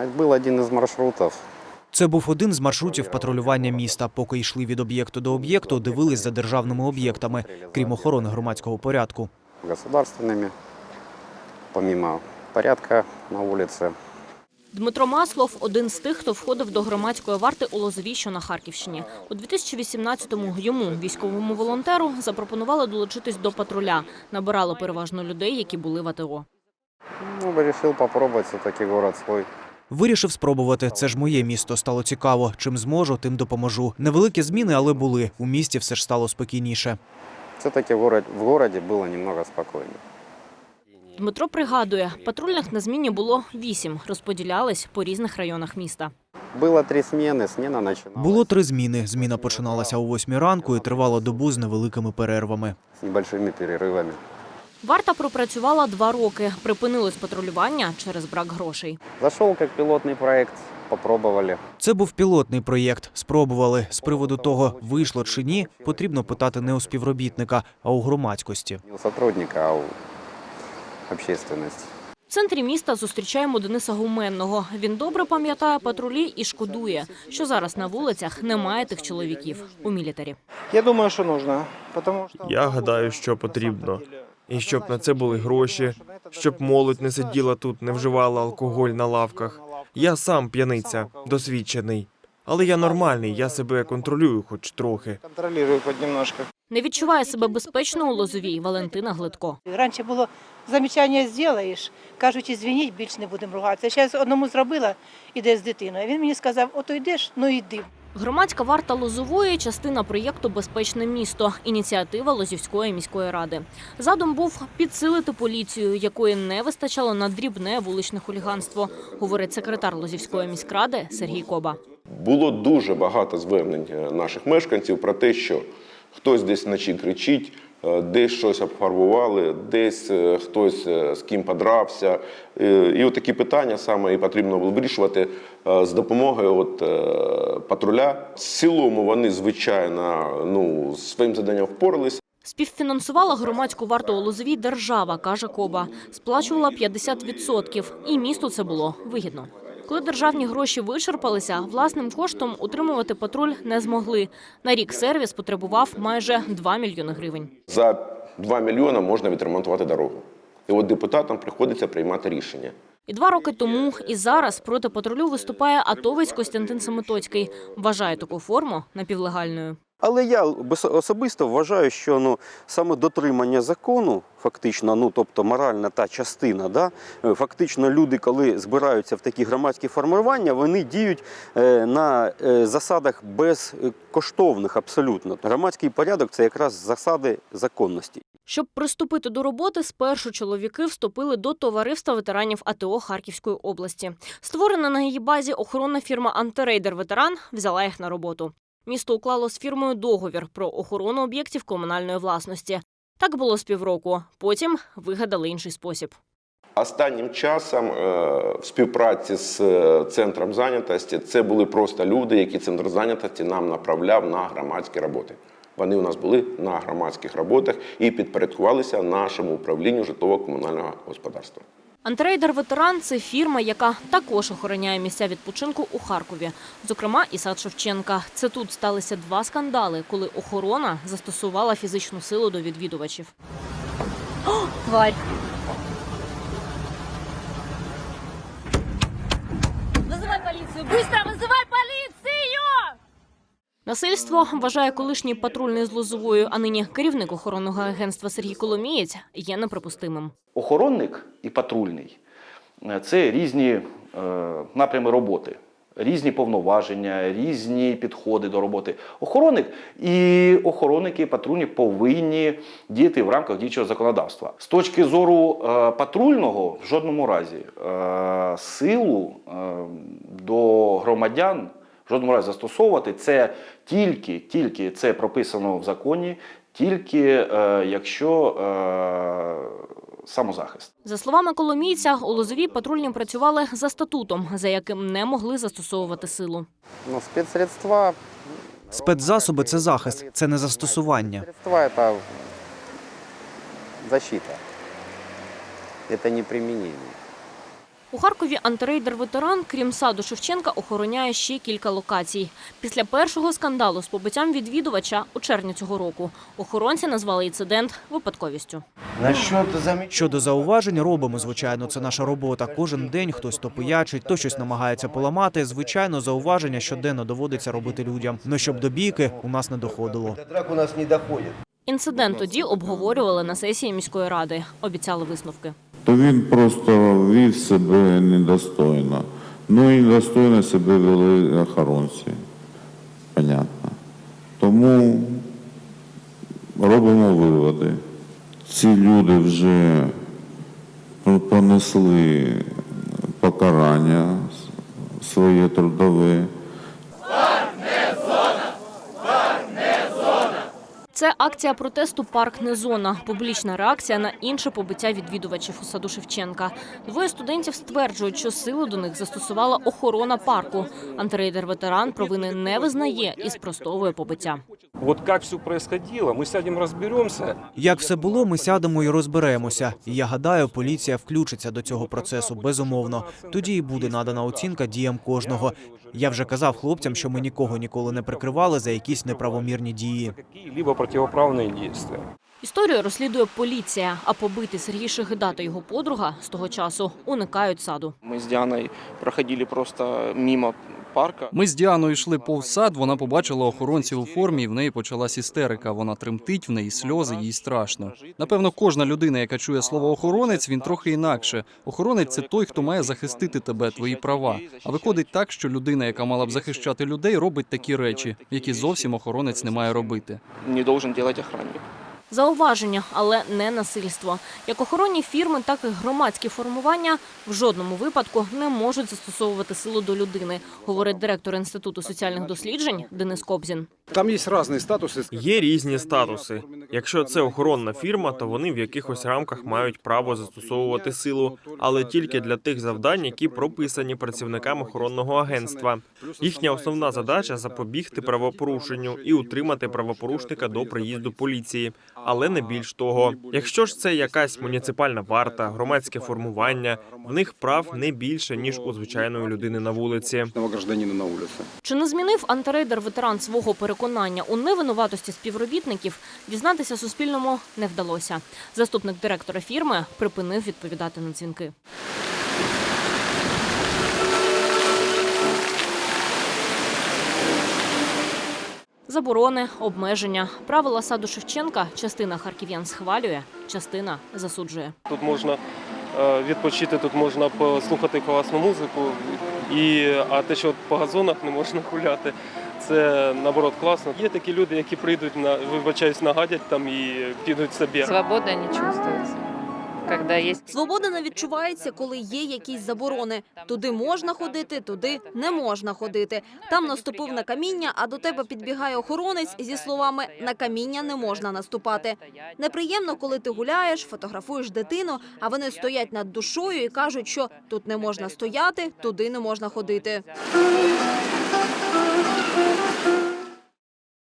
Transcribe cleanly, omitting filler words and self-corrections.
Был один из маршрутов. Це був один з маршрутів патрулювання міста. Поки йшли від об'єкту до об'єкту, дивились за державними об'єктами, крім охорони громадського порядку. Государственными, помимо порядка на вулиці. Дмитро Маслов – один з тих, хто входив до громадської варти у Лозовій, що на Харківщині. У 2018-му йому, військовому волонтеру, запропонували долучитись до патруля. Набирали переважно людей, які були в АТО. Вирішив спробувати, все-таки город свій. Вирішив спробувати. Це ж моє місто. Стало цікаво. Чим зможу, тим допоможу. Невеликі зміни, але були. У місті все ж стало спокійніше. Все-таки в городі було немного спокійніше. Дмитро пригадує, патрульних на зміні було 8, розподілялись по різних районах міста. Було 3 зміни, зміна починалася. Було 3 зміни. Зміна починалася о 8 ранку і тривала добу з невеликими перервами. З невеликими переривами. Варта пропрацювала 2 роки. Припинилось патрулювання через брак грошей. Зайшов як пілотний проєкт, спробували. Це був пілотний проєкт. Спробували. З приводу того, вийшло чи ні, потрібно питати не у співробітника, а у громадськості. Не у сотрудника, а у общественності. В центрі міста зустрічаємо Дениса Гуменного. Він добре пам'ятає патрулі і шкодує, що зараз на вулицях немає тих чоловіків у мілітарі. Я думаю, що потрібно. Я гадаю, що потрібно. І щоб на це були гроші, щоб молодь не сиділа тут, не вживала алкоголь на лавках. Я сам п'яниця, досвідчений. Але я нормальний, я себе контролюю хоч трохи. Контролюю хоч немножко. Не відчуває себе безпечно у Лозовій Валентина Глитко. Раніше було замічання зробиш, кажуть, звініть, більше не будемо рухатися. Зараз одному зробила, іде з дитиною. Він мені сказав, ото йдеш, ну йди. Громадська варта Лозової – частина проєкту «Безпечне місто» – ініціатива Лозівської міської ради. Задум був підсилити поліцію, якої не вистачало на дрібне вуличне хуліганство, говорить секретар Лозівської міськради Сергій Коба. Було дуже багато звернень наших мешканців про те, що хтось десь вночі кричить, десь щось обфарбували, десь хтось з ким подрався. І от такі питання саме і потрібно було вирішувати з допомогою патруля. В цілому вони, звичайно, з своїм завданням впоралися. Співфінансувала громадську варту у Лозовій держава, каже Коба. Сплачувала 50%. І місту це було вигідно. Коли державні гроші вичерпалися, власним коштом утримувати патруль не змогли. На рік сервіс потребував майже 2 мільйони гривень. За 2 мільйони можна відремонтувати дорогу. І от депутатам приходиться приймати рішення. І 2 роки тому, і зараз проти патрулю виступає атовець Костянтин Семитоцький. Вважає таку форму напівлегальною. Але я особисто вважаю, що саме дотримання закону, фактично, тобто моральна та частина, фактично люди, коли збираються в такі громадські формування, вони діють на засадах безкоштовних абсолютно. Громадський порядок – це якраз засади законності. Щоб приступити до роботи, спершу чоловіки вступили до товариства ветеранів АТО Харківської області. Створена на її базі охоронна фірма «Антирейдер Ветеран» взяла їх на роботу. Місто уклало з фірмою договір про охорону об'єктів комунальної власності. Так було з півроку. Потім вигадали інший спосіб. Останнім часом в співпраці з центром зайнятості це були просто люди, які центр зайнятості нам направляв на громадські роботи. Вони у нас були на громадських роботах і підпорядкувалися нашому управлінню житлово-комунального господарства. «Антирейдер Ветеран» – це фірма, яка також охороняє місця відпочинку у Харкові. Зокрема, і сад Шевченка. Це тут сталися 2 скандали, коли охорона застосувала фізичну силу до відвідувачів. О, тварь! Визивай поліцію! Быстро визивай поліцію! Насильство, вважає колишній патрульний з Лозової, а нині керівник охоронного агентства Сергій Коломієць, є неприпустимим. Охоронник і патрульний – це різні напрями роботи, різні повноваження, різні підходи до роботи. Охоронник і охоронники, патрульні повинні діяти в рамках діючого законодавства. З точки зору патрульного, в жодному разі силу до громадян в жодному разі застосовувати це тільки це прописано в законі, тільки якщо самозахист. За словами Коломійця, у Лозовій патрульні працювали за статутом, за яким не могли застосовувати силу. Спецсредства... Спецзасоби – це захист, це не застосування. Спецсредства – це защита. Це не примінення. У Харкові антирейдер-ветеран, крім саду Шевченка, охороняє ще кілька локацій. Після першого скандалу з побиттям відвідувача у червні цього року охоронці назвали інцидент випадковістю. Щодо зауважень, робимо, звичайно, це наша робота. Кожен день хтось то пиячить, то щось намагається поламати. Звичайно, зауваження щоденно доводиться робити людям. Но щоб до бійки у нас не доходило. Інцидент тоді обговорювали на сесії міської ради. Обіцяли висновки. То він просто вів себе недостойно. Ну і недостойно себе вели охоронці. Понятно. Тому робимо виводи. Ці люди вже понесли покарання своє трудове. Це акція протесту «Парк не зона» – публічна реакція на інше побиття відвідувачів у саду Шевченка. Двоє студентів стверджують, що силу до них застосувала охорона парку. Антирейдер-ветеран провини не визнає і спростовує побиття. От як все происходило, ми сядемо, розберемося. Як все було, ми сядемо і розберемося. І я гадаю, поліція включиться до цього процесу, безумовно. Тоді і буде надана оцінка діям кожного. Я вже казав хлопцям, що ми нікого ніколи не прикривали за якісь неправомірні дії. Либо протиправні дії. Історію розслідує поліція, а побитий Сергій Шегида та його подруга з того часу уникають саду. Ми з Діаною проходили просто мимо парка. Ми з Діаною йшли повз сад, вона побачила охоронців у формі, і в неї почалась істерика. Вона тремтить, в неї сльози, їй страшно. Напевно, кожна людина, яка чує слово «охоронець», він трохи інакше. Охоронець – це той, хто має захистити тебе, твої права. А виходить так, що людина, яка мала б захищати людей, робить такі речі, які зовсім охоронець не має робити. Не должен робити охранник. Зауваження, але не насильство. Як охоронні фірми, так і громадські формування в жодному випадку не можуть застосовувати силу до людини, говорить директор Інституту соціальних досліджень Денис Кобзін. Там є різні статуси. Є різні статуси. Якщо це охоронна фірма, то вони в якихось рамках мають право застосовувати силу, але тільки для тих завдань, які прописані працівникам охоронного агентства. Їхня основна задача – запобігти правопорушенню і утримати правопорушника до приїзду поліції. Але не більш того. Якщо ж це якась муніципальна варта, громадське формування, в них прав не більше, ніж у звичайної людини на вулиці. Чи не змінив антирейдер-ветеран свого переконання у невинуватості співробітників, дізнатися Суспільному не вдалося. Заступник директора фірми припинив відповідати на дзвінки. Заборони, обмеження. Правила саду Шевченка частина харків'ян схвалює, частина засуджує. Тут можна відпочити, тут можна послухати класну музику. А те, що по газонах не можна гуляти, це, наоборот, класно. Є такі люди, які прийдуть, нагадять там і підуть собі. Свобода не чувствується. Свобода не відчувається, коли є якісь заборони. Туди можна ходити, туди не можна ходити. Там наступив на каміння, а до тебе підбігає охоронець зі словами «на каміння не можна наступати». Неприємно, коли ти гуляєш, фотографуєш дитину, а вони стоять над душою і кажуть, що тут не можна стояти, туди не можна ходити.